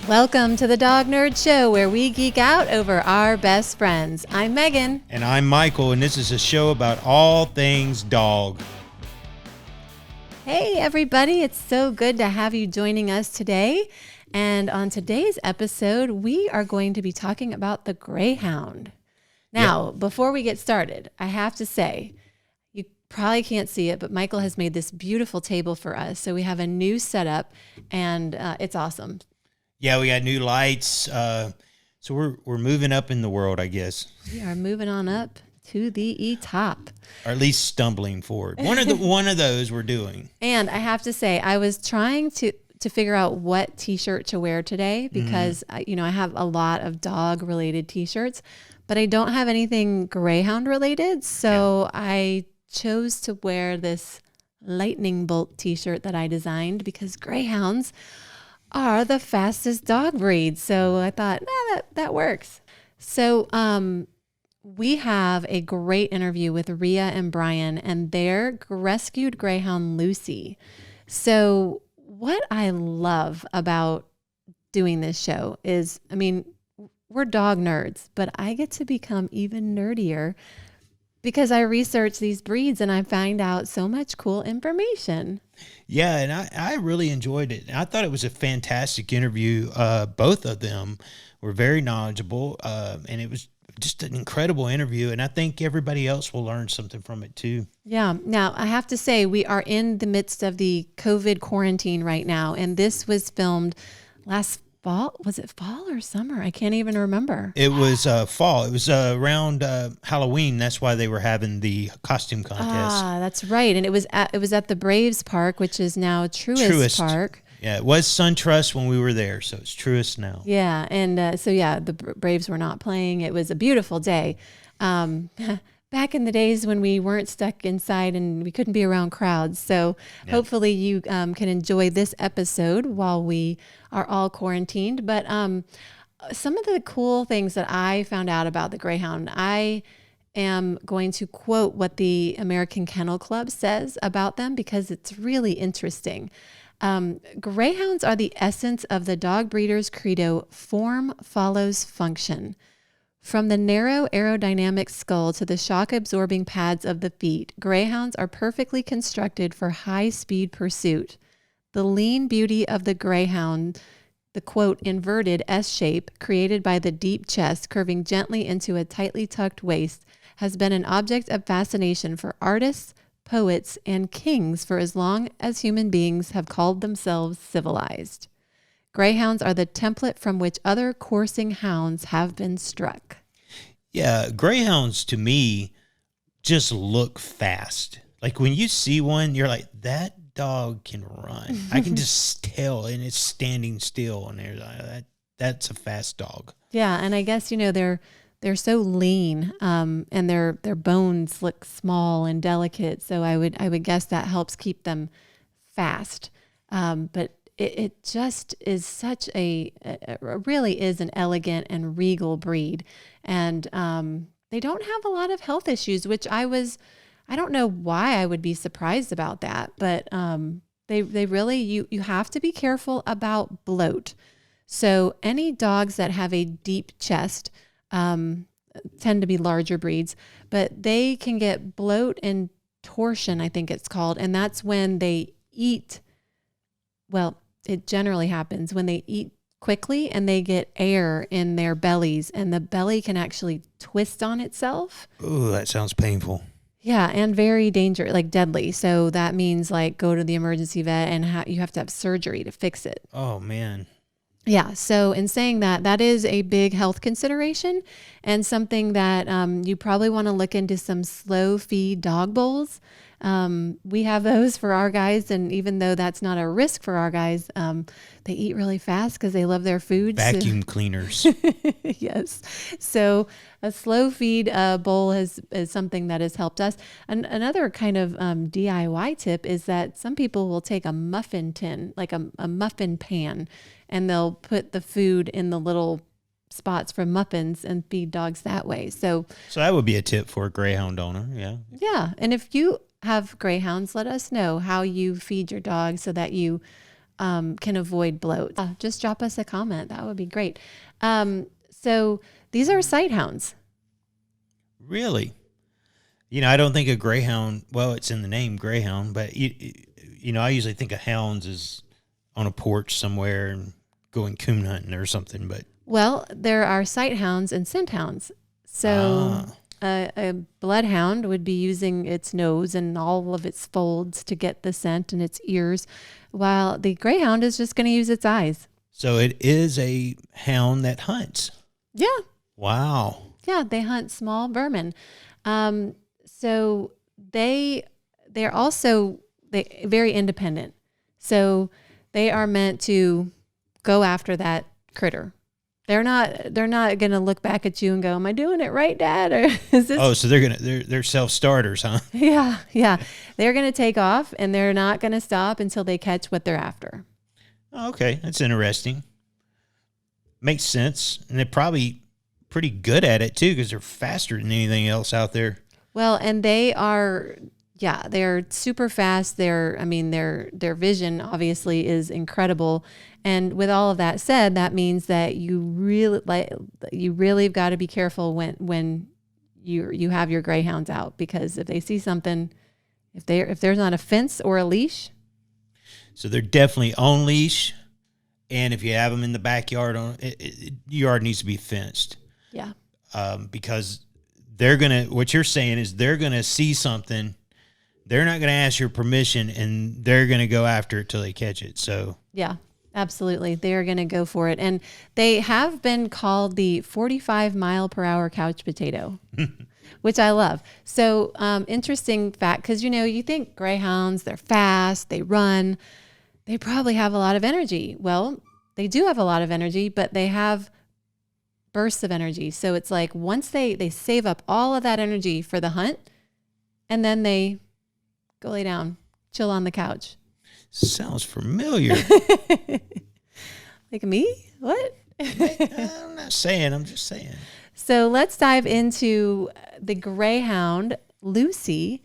Welcome to the Dog Nerd Show, where we geek out over our best friends. I'm Megan. And I'm Michael, and this is a show about all things dog. Hey, everybody. It's so good to have you joining us today. And on today's episode, we are going to be talking about the Greyhound. Now, Before we get started, I have to say, you probably can't see it, but Michael has made this beautiful table for us. So we have a new setup, and it's awesome. Yeah, we got new lights. So we're moving up in the world, I guess. We are moving on up to the top. Or at least stumbling forward. One of those we're doing. And I have to say, I was trying to figure out what t-shirt to wear today because, I have a lot of dog-related t-shirts, but I don't have anything Greyhound-related. So I chose to wear this lightning bolt t-shirt that I designed because Greyhounds are the fastest dog breed. So I thought, that works. So we have a great interview with Rea and Brian and their rescued Greyhound Lucy. So what I love about doing this show is, we're dog nerds, but I get to become even nerdier because I research these breeds and I find out so much cool information. Yeah, and I really enjoyed it. I thought it was a fantastic interview. Both of them were very knowledgeable, and it was just an incredible interview, and I think everybody else will learn something from it too. Yeah. Now, I have to say, we are in the midst of the COVID quarantine right now, and this was filmed last fall. Was it fall or summer? I can't even remember. It was fall. It was around Halloween. That's why they were having the costume contest. Ah, that's right. And it was at the Braves Park, which is now Truist Park. Yeah, it was SunTrust when we were there, so it's Truist now. Yeah, and the Braves were not playing. It was a beautiful day. Back in the days when we weren't stuck inside and we couldn't be around crowds. So hopefully you can enjoy this episode while we are all quarantined. But some of the cool things that I found out about the Greyhound, I am going to quote what the American Kennel Club says about them because it's really interesting. Greyhounds are the essence of the dog breeder's credo, form follows function. From the narrow aerodynamic skull to the shock-absorbing pads of the feet, Greyhounds are perfectly constructed for high-speed pursuit. The lean beauty of the Greyhound, the quote, inverted S shape created by the deep chest curving gently into a tightly tucked waist, has been an object of fascination for artists, poets, and kings for as long as human beings have called themselves civilized. Greyhounds are the template from which other coursing hounds have been struck. Yeah, Greyhounds to me just look fast. Like when you see one, you're like, that dog can run. I can just tell, and it's standing still, and there's that's a fast dog. Yeah, and I guess they're so lean, and their bones look small and delicate. So I would guess that helps keep them fast. But it just is such really is an elegant and regal breed. And they don't have a lot of health issues, which I don't know why I would be surprised about that, but they really, you have to be careful about bloat. So any dogs that have a deep chest tend to be larger breeds, but they can get bloat and torsion, I think it's called. And that's when they eat, it generally happens when they eat quickly and they get air in their bellies and the belly can actually twist on itself. Oh, that sounds painful. Yeah, and very dangerous, like deadly. So that means go to the emergency vet and you have to have surgery to fix it. Oh, man. Yeah, so in saying that, that is a big health consideration and something that you probably want to look into some slow feed dog bowls. We have those for our guys, and even though that's not a risk for our guys, they eat really fast because they love their food. Vacuum cleaners. Yes. So a slow feed bowl is something that has helped us. Another kind of DIY tip is that some people will take a muffin tin, like a muffin pan, and they'll put the food in the little spots for muffins and feed dogs that way. So that would be a tip for a Greyhound owner. Yeah. Yeah. And if you have Greyhounds, let us know how you feed your dog so that you can avoid bloat. Just drop us a comment. That would be great. So these are sighthounds. Really? I don't think a greyhound, well, it's in the name greyhound, but I usually think of hounds as on a porch somewhere and going coon hunting or something, but. Well, there are sighthounds and scent hounds. So a bloodhound would be using its nose and all of its folds to get the scent and its ears, while the greyhound is just going to use its eyes. So it is a hound that hunts. Yeah. Wow. Yeah, they hunt small vermin. So they're also very independent. So they are meant to go after that critter. They're not going to look back at you and go, "Am I doing it right, Dad?" Or is this? Oh, so they're self-starters, huh? Yeah. They're going to take off, and they're not going to stop until they catch what they're after. Oh, okay, that's interesting. Makes sense, and they're probably pretty good at it too, because they're faster than anything else out there. Well, and they're super fast. Their vision obviously is incredible. And with all of that said, that means that you really have got to be careful when you have your greyhounds out, because if they see something, if there's not a fence or a leash. So they're definitely on leash, and if you have them in the backyard, yard needs to be fenced. Yeah. Because what you're saying is they're gonna see something. They're not gonna ask your permission, and they're gonna go after it till they catch it. So yeah. Absolutely. They are going to go for it. And they have been called the 45-mile-per-hour couch potato, which I love. So interesting fact, because, you think greyhounds, they're fast, they run, they probably have a lot of energy. Well, they do have a lot of energy, but they have bursts of energy. So it's like once they save up all of that energy for the hunt, and then they go lay down, chill on the couch. Sounds familiar. Like me? What? I'm not saying. I'm just saying. So let's dive into the greyhound, Lucy,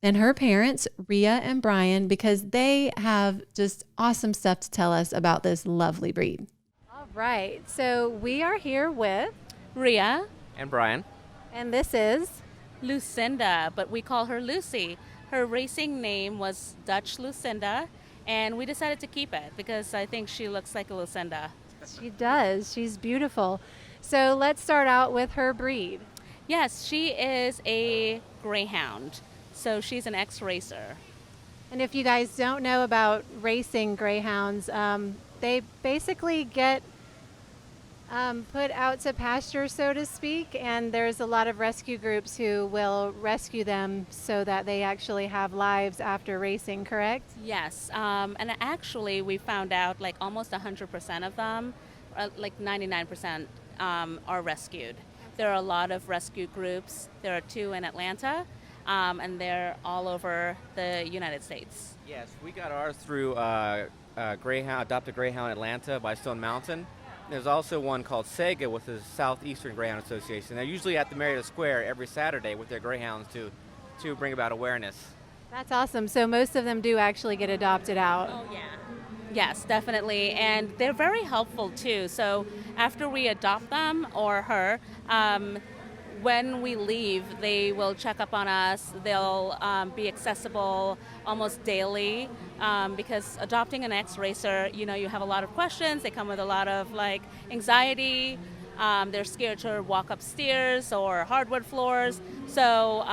and her parents, Rea and Brian, because they have just awesome stuff to tell us about this lovely breed. All right. So we are here with Rea and Brian. And this is Lucinda, but we call her Lucy. Her racing name was Dutch Lucinda, and we decided to keep it because I think she looks like a Lucinda. She does. She's beautiful. So let's start out with her breed. Yes, she is a greyhound. So she's an ex-racer. And if you guys don't know about racing greyhounds, they basically get put out to pasture, so to speak, and there's a lot of rescue groups who will rescue them so that they actually have lives after racing, correct? Yes, and actually we found out like almost 100% of them, like 99% are rescued. There are a lot of rescue groups. There are 2 in Atlanta, and they're all over the United States. Yes, we got ours through Adopted Greyhound Atlanta by Stone Mountain. There's also one called Sega with the Southeastern Greyhound Association. They're usually at the Marietta Square every Saturday with their greyhounds to bring about awareness. That's awesome. So most of them do actually get adopted out. Oh, yeah. Yes, definitely. And they're very helpful, too. So after we adopt them or her, when we leave, they will check up on us. They'll be accessible almost daily because adopting an ex-racer, you have a lot of questions. They come with a lot of anxiety. They're scared to walk up stairs or hardwood floors. So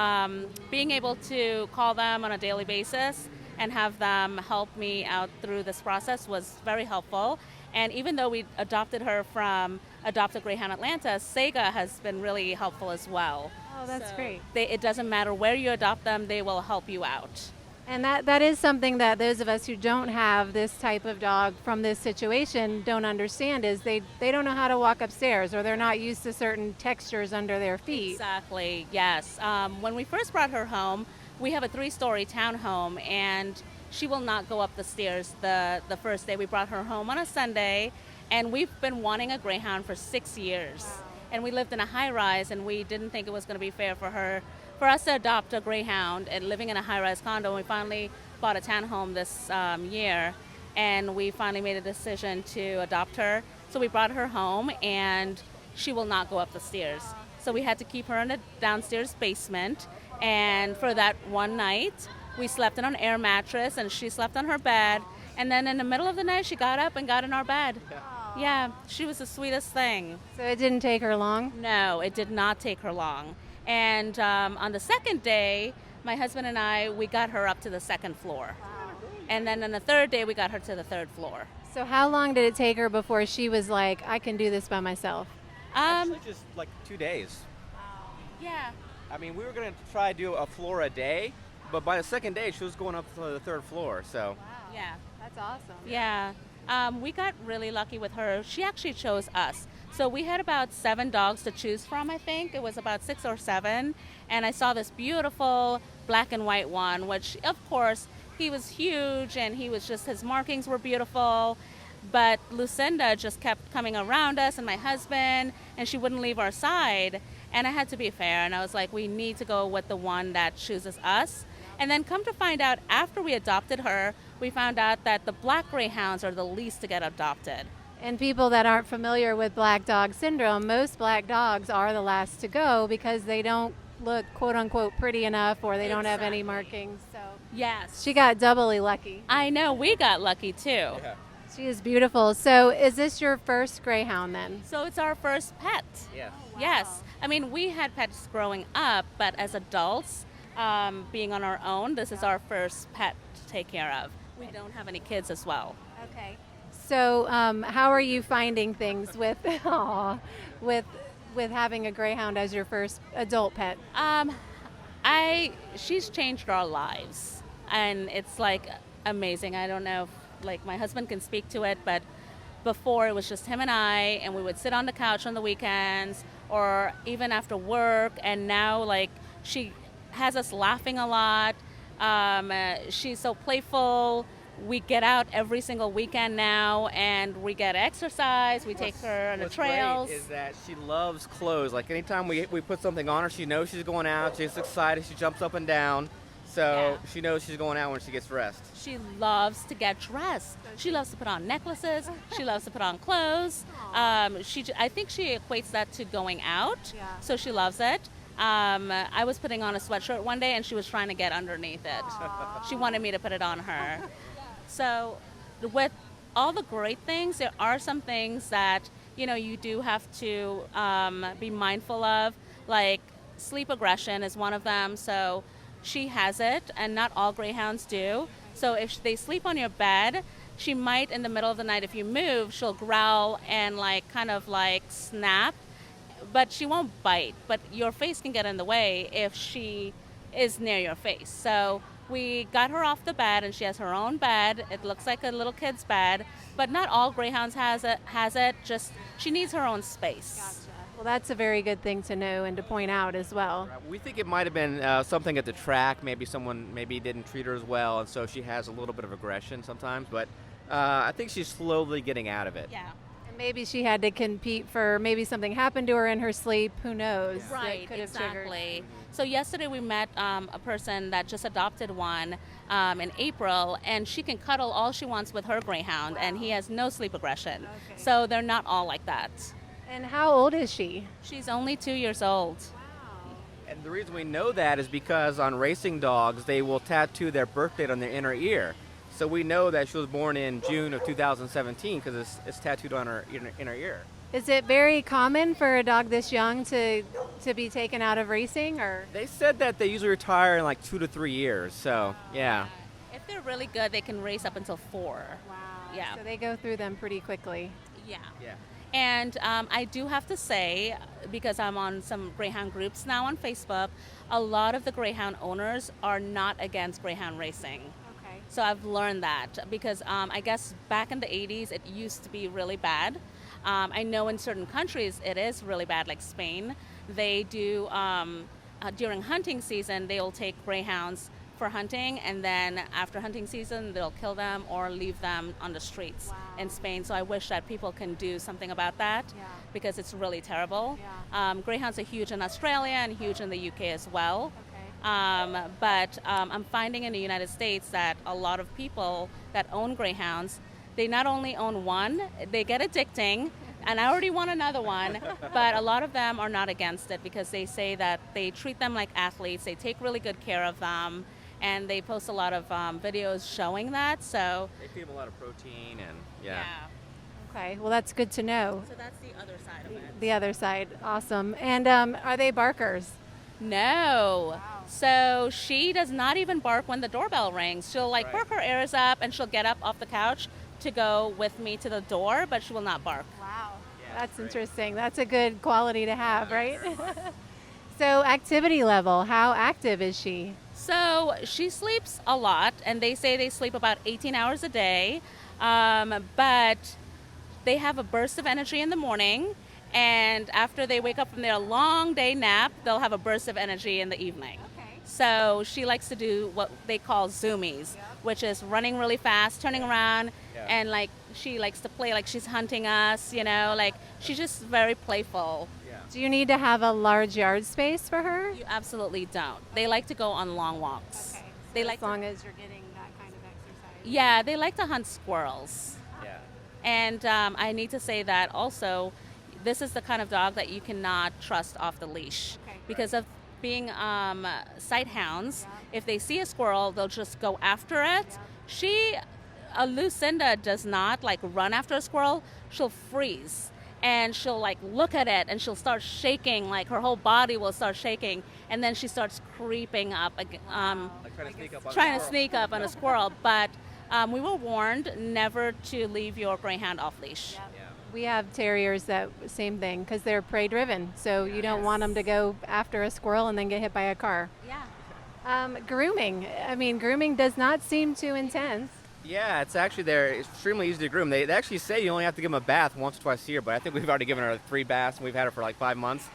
being able to call them on a daily basis and have them help me out through this process was very helpful. And even though we adopted her from Adopted Greyhound Atlanta, Sega has been really helpful as well. Oh, that's great. It doesn't matter where you adopt them, they will help you out. And that is something that those of us who don't have this type of dog from this situation don't understand is they don't know how to walk upstairs, or they're not used to certain textures under their feet. Exactly, yes. When we first brought her home, we have a 3-story townhome, and she will not go up the stairs the first day. We brought her home on a Sunday, and we've been wanting a greyhound for 6 years. And we lived in a high-rise, and we didn't think it was going to be fair for us to adopt a greyhound and living in a high-rise condo. And we finally bought a townhome this year, and we finally made a decision to adopt her. So we brought her home, and she will not go up the stairs. So we had to keep her in the downstairs basement, and for that one night, we slept in an air mattress, and she slept on her bed, and then in the middle of the night, she got up and got in our bed. Yeah, she was the sweetest thing. So it didn't take her long? No, it did not take her long. And on the second day, my husband and I, we got her up to the second floor. And then on the third day, we got her to the third floor. So how long did it take her before she was like, I can do this by myself? Actually, just like 2 days. Yeah. I mean, we were going to try to do a floor a day, but by the second day, she was going up to the third floor. So. Yeah. That's awesome. Yeah. We got really lucky with her. She actually chose us. So we had about 7 dogs to choose from, I think. It was about 6 or 7. And I saw this beautiful black and white one, which, of course, he was huge and his markings were beautiful. But Lucinda just kept coming around us and my husband, and she wouldn't leave our side. And I had to be fair, and I was like, we need to go with the one that chooses us. And then come to find out, after we adopted her, we found out that the black greyhounds are the least to get adopted. And people that aren't familiar with black dog syndrome, most black dogs are the last to go because they don't look quote unquote pretty enough, or they don't have any markings. So Yes. she got doubly lucky. I know, we got lucky too. Yeah. She is beautiful. So is this your first greyhound then? So it's our first pet. Yes. Yes. I mean, we had pets growing up, but as adults, being on our own, this is our first pet to take care of. We don't have any kids as well. Okay. So how are you finding things with with having a greyhound as your first adult pet? She's changed our lives, and it's like amazing. I don't know if like my husband can speak to it, but before it was just him and I, and we would sit on the couch on the weekends or even after work, and now like she has us laughing a lot. She's so playful. We get out every single weekend now, and we get exercise. We take her on the trails. What's great is that she loves clothes. Like anytime we put something on her, she knows she's going out. She's excited. She jumps up and down. So she knows she's going out when she gets dressed. She loves to get dressed. She loves to put on necklaces. She loves to put on clothes. I think she equates that to going out. Yeah. So she loves it. I was putting on a sweatshirt one day, and she was trying to get underneath it. She wanted me to put it on her. So with all the great things, there are some things that, you do have to be mindful of, like sleep aggression is one of them. So she has it, and not all greyhounds do. So if they sleep on your bed, she might, in the middle of the night, if you move, she'll growl and kind of snap, but she won't bite. But your face can get in the way if she is near your face. So we got her off the bed, and she has her own bed. It looks like a little kid's bed, but not all greyhounds has it. Just she needs her own space. Gotcha. Well, that's a very good thing to know and to point out as well. We think it might have been something at the track. Maybe someone didn't treat her as well, and so she has a little bit of aggression sometimes. But I think she's slowly getting out of it. Yeah. And maybe she had to compete for, maybe something happened to her in her sleep. Who knows? Yeah. That Right, could have triggered. exactly. So yesterday we met a person that just adopted one in April, and she can cuddle all she wants with her greyhound, and he has no sleep aggression. Okay. So they're not all like that. And how old is she? She's only 2 years old. And the reason we know that is because on racing dogs, they will tattoo their birth date on their inner ear. So we know that she was born in June of 2017 because it's tattooed on her inner ear. Is it very common for a dog this young to be taken out of racing, or? They said that they usually retire in like 2 to 3 years. So yeah. If they're really good, they can race up until 4. Wow. Yeah. So they go through them pretty quickly. Yeah. Yeah. And I do have to say, because I'm on some Greyhound groups now on Facebook, a lot of the Greyhound owners are not against Greyhound racing. Okay. So I've learned that because I guess back in the 80s it used to be really bad. I know in certain countries it is really bad, like Spain. They do, during hunting season, they'll take greyhounds for hunting, and then after hunting season, they'll kill them or leave them on the streets in Spain. So I wish that people can do something about that because it's really terrible. Yeah. Greyhounds are huge in Australia and huge in the UK as well. But I'm finding in the United States that a lot of people that own greyhounds, they not only own one, they get addicting, and I already want another one, but a lot of them are not against it because they say that they treat them like athletes, they take really good care of them, and they post a lot of videos showing that. So They feed them a lot of protein and yeah. Okay, well, that's good to know. So that's the other side of it. The other side, awesome. And are they barkers? No. So she does not even bark when the doorbell rings. She'll like perk her ears up and she'll get up off the couch to go with me to the door, but she will not bark. Wow, Yeah, that's great. interesting. That's a good quality to have, right? So activity level, how active is she? So she sleeps a lot, and they say they sleep about 18 hours a day, but they have a burst of energy in the morning, and after they wake up from their long day nap, they'll have a burst of energy in the evening. So she likes to do what they call zoomies, which is running really fast, turning around, Yeah. and like she likes to play like she's hunting us, like she's just very playful. yeah. Do you need to have a large yard space for her? You absolutely don't. They like to go on long walks. They like As to, long as you're getting that kind of exercise. yeah, they like to hunt squirrels. Yeah. And I need to say that also, this is the kind of dog that you cannot trust off the leash because of being sighthounds. If they see a squirrel, they'll just go after it. Lucinda does not like run after a squirrel. She'll freeze and she'll like look at it and she'll start shaking. Like her whole body will start shaking, and then she starts creeping up, Like trying to sneak up on a trying to squirrel. sneak up on a squirrel. But we were warned never to leave your greyhound off leash. Yeah. We have terriers that same thing because they're prey driven. So you don't want them to go after a squirrel and then get hit by a car. Yeah. Grooming. I mean, grooming does not seem too intense. Yeah, it's actually they're extremely easy to groom. They actually say you only have to give them a bath once or twice a year, but I think we've already given her 3 baths and we've had her for like 5 months.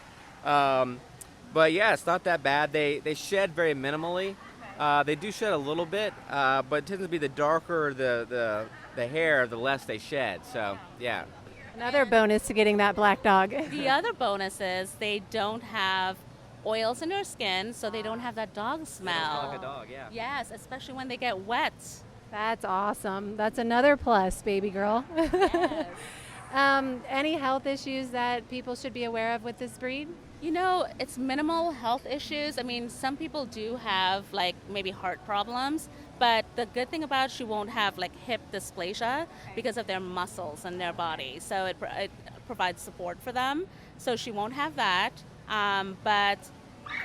But yeah, it's not that bad. They shed very minimally. They do shed a little bit, but it tends to be the darker the hair, the less they shed. So yeah. Another bonus to getting that black dog. The other bonus is they don't have oils in their skin, so they don't have that dog smell. Like a dog, yeah. Yes, especially when they get wet. That's awesome. That's another plus, baby girl. Yes. Any health issues that people should be aware of with this breed? It's minimal health issues. I mean, some people do have like maybe heart problems, but the good thing about it, she won't have like hip dysplasia because of their muscles in their body. So it provides support for them. So she won't have that, but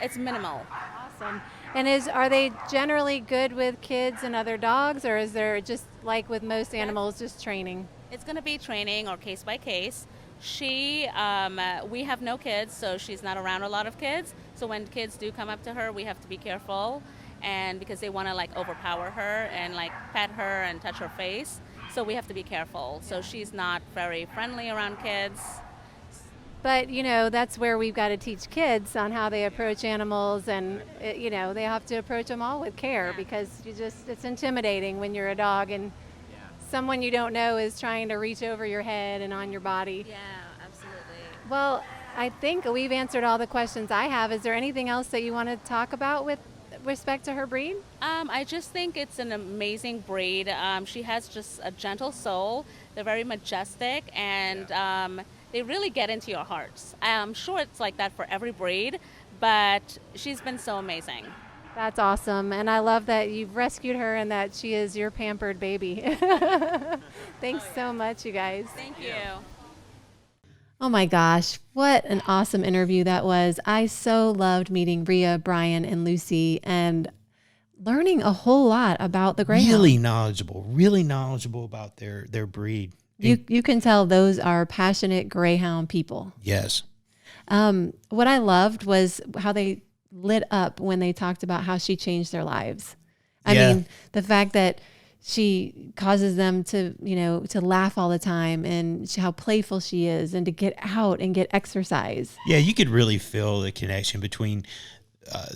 it's minimal. Awesome. And are they generally good with kids and other dogs, or is there just like with most animals, just training? It's going to be training or case by case. We have no kids, so she's not around a lot of kids. So when kids do come up to her, we have to be careful, and because they want to like overpower her and like pet her and touch her face, so we have to be careful. So she's not very friendly around kids. But, that's where we've got to teach kids on how they approach animals, and, they have to approach them all with care because it's intimidating when you're a dog and someone you don't know is trying to reach over your head and on your body. Yeah, absolutely. Well, I think we've answered all the questions I have. Is there anything else that you want to talk about with respect to her breed? I just think it's an amazing breed. She has just a gentle soul. They're very majestic, and they really get into your hearts. I'm sure it's like that for every breed, but she's been so amazing. That's awesome. And I love that you've rescued her and that she is your pampered baby. Thanks so much, you guys. Thank you. Oh my gosh, what an awesome interview that was. I so loved meeting Rea, Brian, and Lucy and learning a whole lot about the Greyhound. Really knowledgeable about their breed. You can tell those are passionate Greyhound people. Yes. What I loved was how they lit up when they talked about how she changed their lives. I mean, the fact that she causes them to, to laugh all the time, and how playful she is, and to get out and get exercise. Yeah, you could really feel the connection between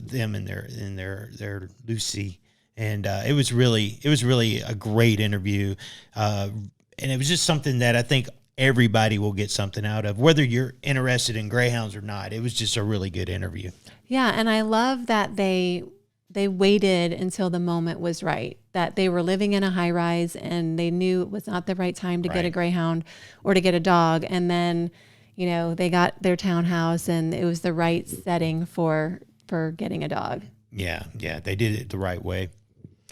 them and their Lucy, and it was really a great interview, and it was just something that I think everybody will get something out of, whether you're interested in greyhounds or not. It was just a really good interview. Yeah, and I love that they they waited until the moment was right, that they were living in a high rise and they knew it was not the right time to get a greyhound or to get a dog. And then, they got their townhouse and it was the right setting for getting a dog. Yeah. They did it the right way,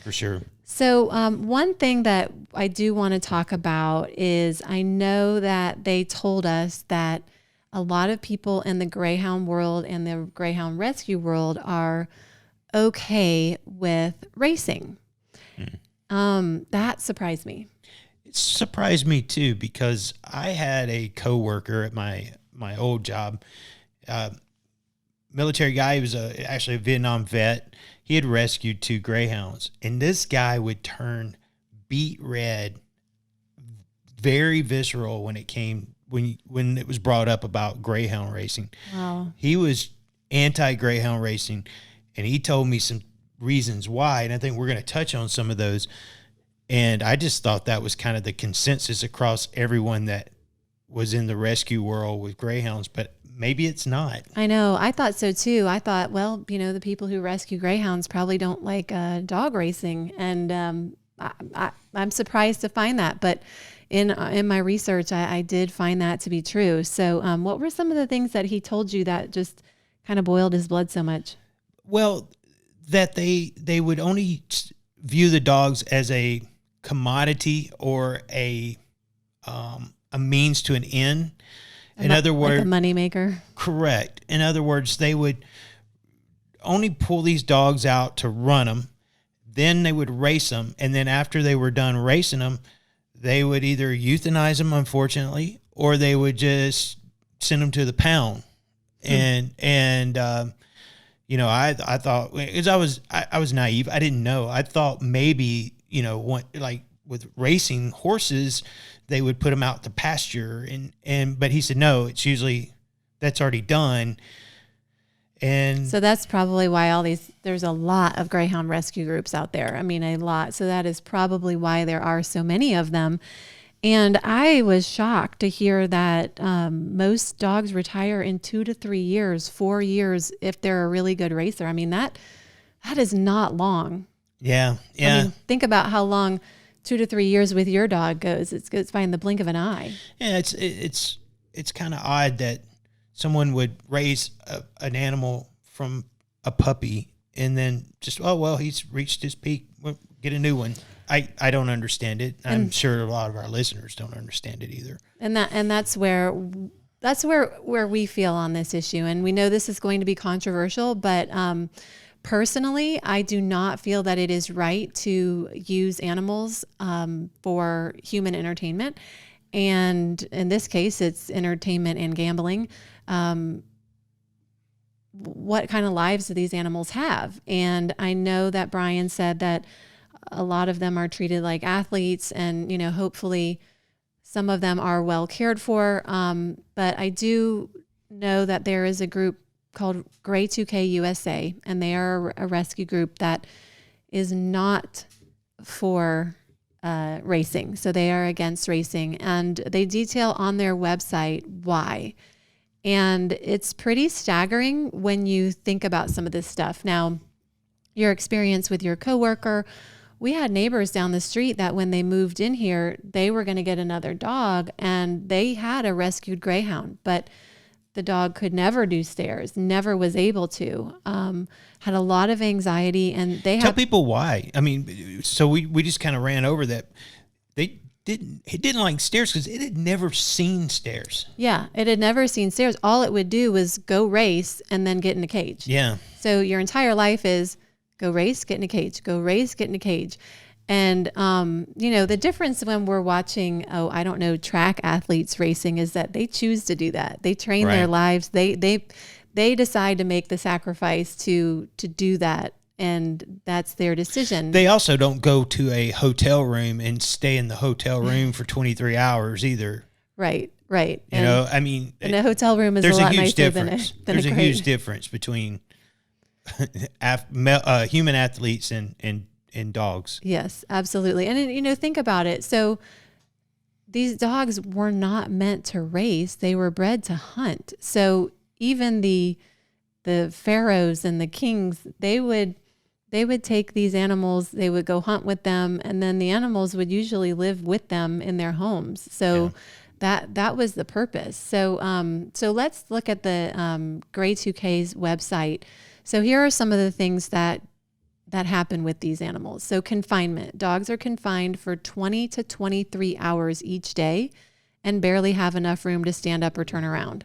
for sure. So one thing that I do want to talk about is I know that they told us that a lot of people in the Greyhound world and the Greyhound rescue world are okay with racing. That surprised me. It surprised me too, because I had a coworker at my old job, military guy. He was actually a Vietnam vet. He had rescued 2 greyhounds, and this guy would turn beet red, very visceral when it was brought up about greyhound racing. Wow. He was anti-greyhound racing, and he told me some reasons why, and I think we're going to touch on some of those. And I just thought that was kind of the consensus across everyone that was in the rescue world with greyhounds, but maybe it's not. I know. I thought so too. I thought, well, the people who rescue greyhounds probably don't like dog racing, and I'm surprised to find that. But in my research, I did find that to be true. So, what were some of the things that he told you that just kind of boiled his blood so much? Well, that they would only view the dogs as a commodity or a means to an end. In other words, like a moneymaker. Correct. In other words, they would only pull these dogs out to run them. Then they would race them. And then after they were done racing them, they would either euthanize them, unfortunately, or they would just send them to the pound. I thought, because I was naive. I didn't know. I thought maybe, like with racing horses, they would put them out to pasture, but he said, no, it's usually that's already done. And so that's probably why there's a lot of greyhound rescue groups out there. I mean, a lot. So that is probably why there are so many of them. And I was shocked to hear that most dogs retire in 2 to 3 years, 4 years, if they're a really good racer. I mean, that is not long. Yeah. I mean, think about how long 2 to 3 years with your dog goes. It's by in the blink of an eye. Yeah, it's kind of odd that someone would raise an animal from a puppy and then just, oh, well, he's reached his peak. We'll get a new one. I don't understand it. I'm sure a lot of our listeners don't understand it either. And that's where we feel on this issue. And we know this is going to be controversial, but personally, I do not feel that it is right to use animals for human entertainment. And in this case, it's entertainment and gambling. What kind of lives do these animals have? And I know that Brian said that a lot of them are treated like athletes, and, hopefully some of them are well cared for. But I do know that there is a group called Grey 2K USA, and they are a rescue group that is not for racing. So they are against racing, and they detail on their website why. And it's pretty staggering when you think about some of this stuff. Now, your experience with your coworker, we had neighbors down the street that when they moved in here, they were going to get another dog, and they had a rescued greyhound, but the dog could never do stairs, never was able to, had a lot of anxiety, and Tell people why. I mean, so we just kind of ran over that. It didn't like stairs because it had never seen stairs. Yeah, it had never seen stairs. All it would do was go race and then get in a cage. Yeah. So your entire life is go race, get in a cage, go race, get in a cage. And, the difference when we're watching, track athletes racing is that they choose to do that. They train their lives. They decide to make the sacrifice to do that. And that's their decision. They also don't go to a hotel room and stay in the hotel room for 23 hours either. Right. And a hotel room is a lot nicer than a There's a huge difference between human athletes and dogs. Yes, absolutely. And, think about it. So these dogs were not meant to race. They were bred to hunt. So even the pharaohs and the kings, they would they would take these animals, they would go hunt with them, and then the animals would usually live with them in their homes. So that was the purpose. So so let's look at the Grey 2K's website. So here are some of the things that happen with these animals. So confinement. Dogs are confined for 20 to 23 hours each day and barely have enough room to stand up or turn around.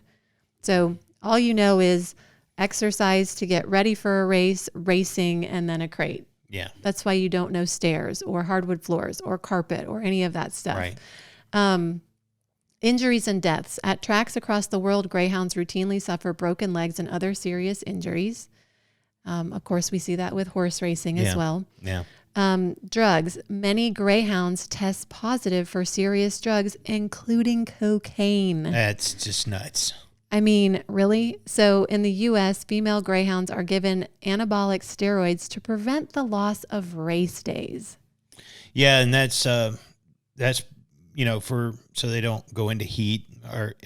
So all you know is exercise to get ready for a race, racing, and then a crate. Yeah. That's why you don't know stairs or hardwood floors or carpet or any of that stuff. Right. Injuries and deaths. At tracks across the world, greyhounds routinely suffer broken legs and other serious injuries. Of course, we see that with horse racing as well. Yeah. Drugs. Many greyhounds test positive for serious drugs, including cocaine. That's just nuts. I mean, really? So in the U.S., female greyhounds are given anabolic steroids to prevent the loss of race days. Yeah, and that's you know, so they don't go into heat,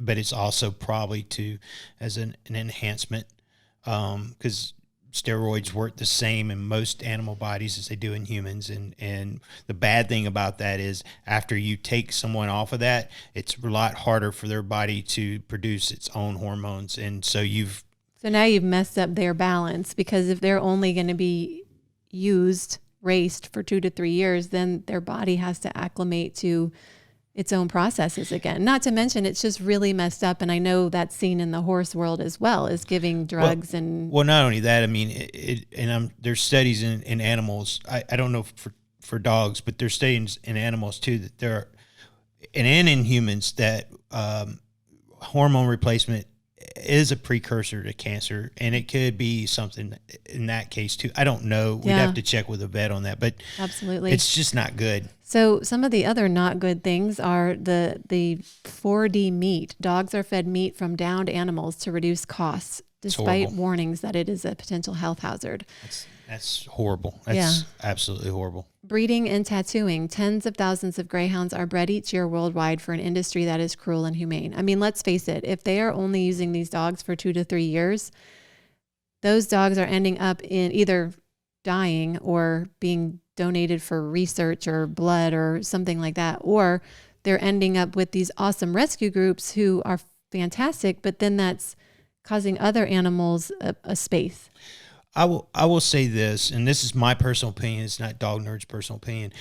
but it's also probably as an enhancement, because steroids work the same in most animal bodies as they do in humans. And the bad thing about that is after you take someone off of that, it's a lot harder for their body to produce its own hormones. And so now you've messed up their balance, because if they're only going to be raced for 2 to 3 years, then their body has to acclimate to its own processes again. Not to mention, it's just really messed up. And I know that's seen in the horse world as well, as giving drugs well, not only that, I mean, there's studies in animals. I don't know for dogs, but there's studies in animals too, that there are, and in humans, that hormone replacement is a precursor to cancer, and it could be something in that case too. I don't know. We'd have to check with a vet on that, but absolutely, it's just not good. So some of the other not good things are the 4D meat. Dogs are fed meat from downed animals to reduce costs, despite warnings that it is a potential health hazard. That's horrible. That's absolutely horrible. Breeding and tattooing. Tens of thousands of greyhounds are bred each year worldwide for an industry that is cruel and humane. I mean, let's face it, if they are only using these dogs for 2 to 3 years, those dogs are ending up in either dying or being donated for research or blood or something like that, or they're ending up with these awesome rescue groups who are fantastic, but then that's causing other animals a space. I will say this, and this is my personal opinion. It's not Dog Nerd's personal opinion.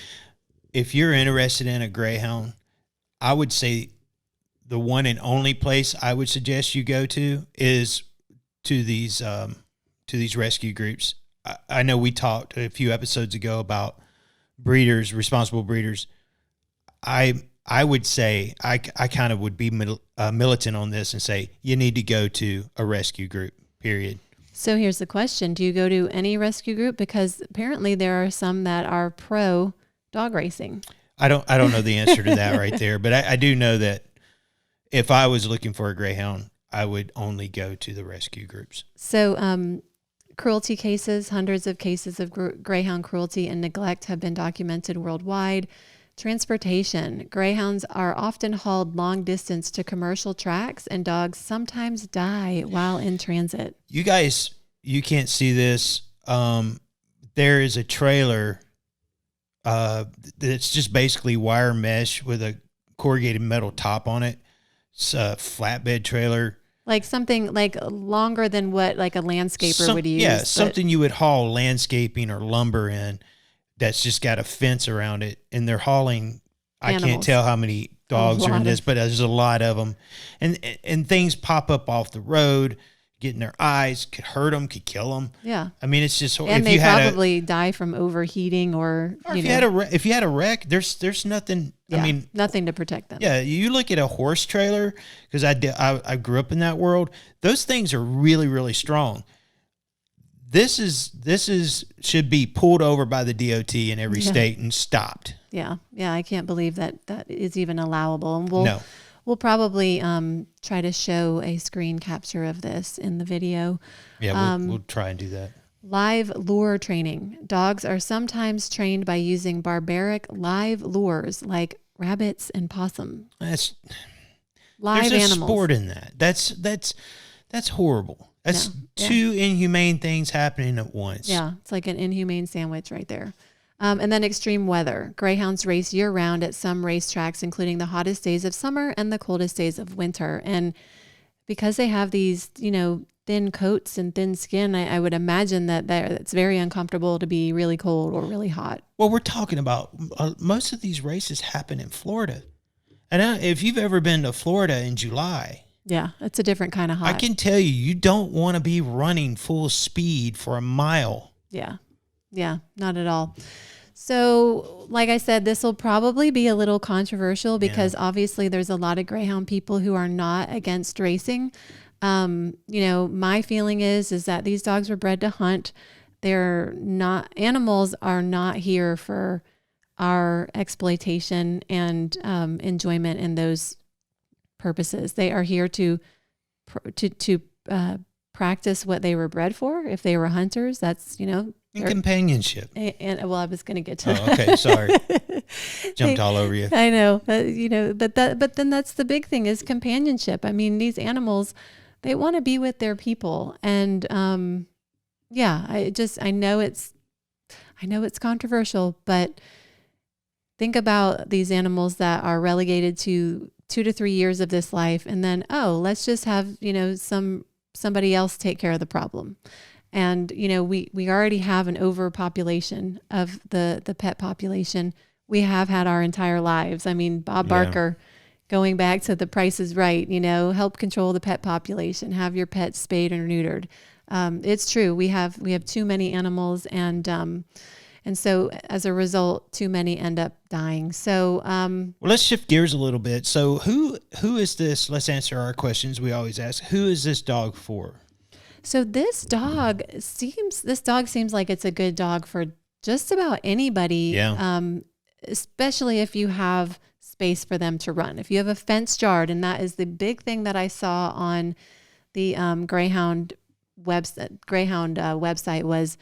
If you're interested in a greyhound, I would say the one and only place I would suggest you go to is to these rescue groups. I know we talked a few episodes ago about breeders, responsible breeders. I would say I kind of would be militant on this and say you need to go to a rescue group, period. So here's the question. Do you go to any rescue group? Because apparently there are some that are pro dog racing. I don't know the answer to that right there, but I do know that if I was looking for a greyhound, I would only go to the rescue groups. So cruelty cases, hundreds of cases of greyhound cruelty and neglect have been documented worldwide. Transportation. Greyhounds are often hauled long distance to commercial tracks, and dogs sometimes die while in transit. You guys, you can't see this. There is a trailer that's just basically wire mesh with a corrugated metal top on it. It's a flatbed trailer. Like something like longer than what like a landscaper would use. Yeah, something you would haul landscaping or lumber in. That's just got a fence around it, and they're hauling. Animals. I can't tell how many dogs are in this, but there's a lot of them, and things pop up off the road, get in their eyes, could hurt them, could kill them. Yeah, I mean it's just. And they probably die from overheating, or if you had a wreck, there's nothing. Yeah, I mean, nothing to protect them. Yeah, you look at a horse trailer, because I grew up in that world. Those things are really, really strong. This should be pulled over by the DOT in every state and stopped. Yeah. Yeah. I can't believe that is even allowable. And we'll probably try to show a screen capture of this in the video. Yeah. We'll try and do that. Live lure training. Dogs are sometimes trained by using barbaric live lures like rabbits and possum. There's a sport in that. That's horrible. That's No. two inhumane things happening at once. Yeah, it's like an inhumane sandwich right there. And then extreme weather. Greyhounds race year-round at some racetracks, including the hottest days of summer and the coldest days of winter. And because they have these, thin coats and thin skin, I would imagine that it's very uncomfortable to be really cold or really hot. Well, we're talking about most of these races happen in Florida. And if you've ever been to Florida in July, yeah, it's a different kind of hot. I can tell you, you don't want to be running full speed for a mile. Yeah. Yeah, not at all. So, like I said, this will probably be a little controversial because obviously there's a lot of Greyhound people who are not against racing. My feeling is that these dogs were bred to hunt. Animals are not here for our exploitation and enjoyment in those purposes. They are here to practice what they were bred for. If they were hunters, that's, And companionship. And I was going to get to that. Okay, sorry. Jumped all over you. I know, but then that's the big thing is companionship. I mean, these animals, they want to be with their people. And, I know it's controversial, but think about these animals that are relegated to 2 to 3 years of this life. And then, let's just have, somebody else take care of the problem. And, we already have an overpopulation of the pet population. We have had our entire lives. I mean, Bob Barker, going back to The Price is Right, help control the pet population, have your pets spayed or neutered. It's true. We have too many animals and so as a result, too many end up dying. So, well, let's shift gears a little bit. So who is this? Let's answer our questions we always ask. Who is this dog for? So this dog seems like it's a good dog for just about anybody. Yeah. Especially if you have space for them to run. If you have a fenced yard, and that is the big thing that I saw on the Greyhound website was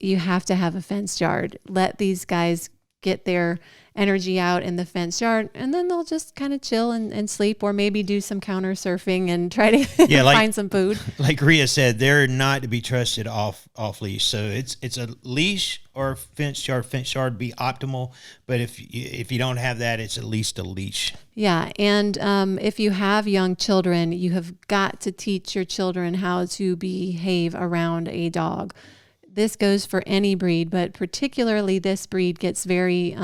you have to have a fenced yard. Let these guys get their energy out in the fenced yard, and then they'll just kind of chill and sleep, or maybe do some counter surfing and try to find some food. Like Rea said, they're not to be trusted off leash. So it's a leash or fenced yard. Fenced yard would be optimal, but if you don't have that, it's at least a leash. Yeah, and if you have young children, you have got to teach your children how to behave around a dog. This goes for any breed, but particularly this breed gets very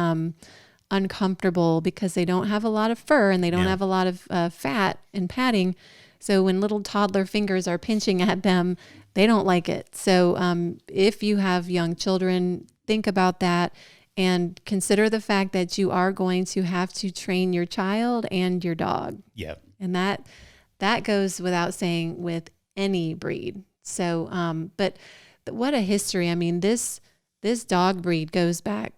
uncomfortable because they don't have a lot of fur and they don't have a lot of fat and padding. So when little toddler fingers are pinching at them, they don't like it. So if you have young children, think about that and consider the fact that you are going to have to train your child and your dog. Yep. And that goes without saying with any breed. So, but what a history. I mean, this dog breed goes back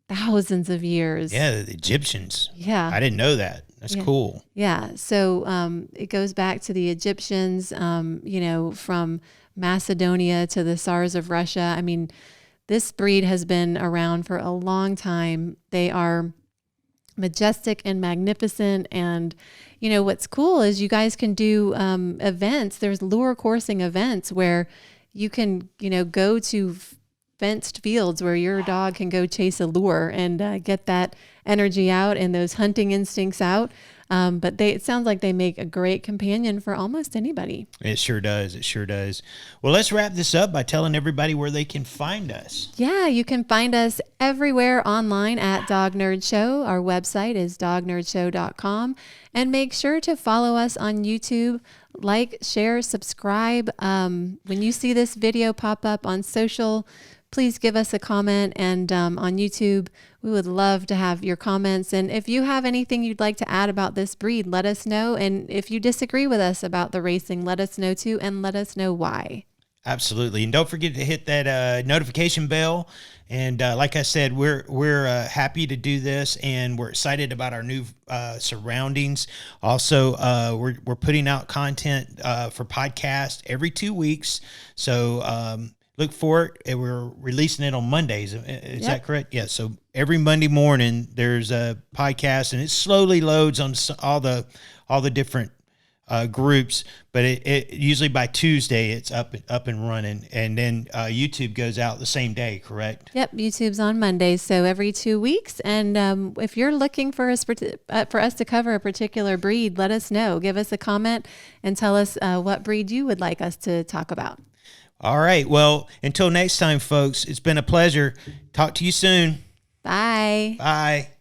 thousands of years. Yeah, the Egyptians. Yeah. I didn't know that. That's cool. Yeah. So it goes back to the Egyptians, from Macedonia to the Tsars of Russia. I mean, this breed has been around for a long time. They are majestic and magnificent. And, what's cool is you guys can do events. There's lure coursing events where you can, go to fenced fields where your dog can go chase a lure and get that energy out and those hunting instincts out. But it sounds like they make a great companion for almost anybody. It sure does. It sure does. Well, let's wrap this up by telling everybody where they can find us. Yeah, you can find us everywhere online at Dog Nerd Show. Our website is dognerdshow.com. And make sure to follow us on YouTube. Like, share, subscribe. When you see this video pop up on social, please give us a comment. And on YouTube, we would love to have your comments. And if you have anything you'd like to add about this breed, let us know. And if you disagree with us about the racing, let us know too, and let us know why. Absolutely. And don't forget to hit that notification bell. And like I said, we're happy to do this, and we're excited about our new surroundings. Also, we're putting out content for podcast every 2 weeks. So look for it. And we're releasing it on Mondays. Is that correct? Yeah. So every Monday morning there's a podcast, and it slowly loads on all the different groups, but it usually by Tuesday it's up and running, and then YouTube goes out the same day, correct? Yep, YouTube's on Mondays, so every 2 weeks. And if you're looking for us to cover a particular breed, let us know. Give us a comment and tell us what breed you would like us to talk about. All right. Well, until next time, folks, it's been a pleasure. Talk to you soon. Bye. Bye.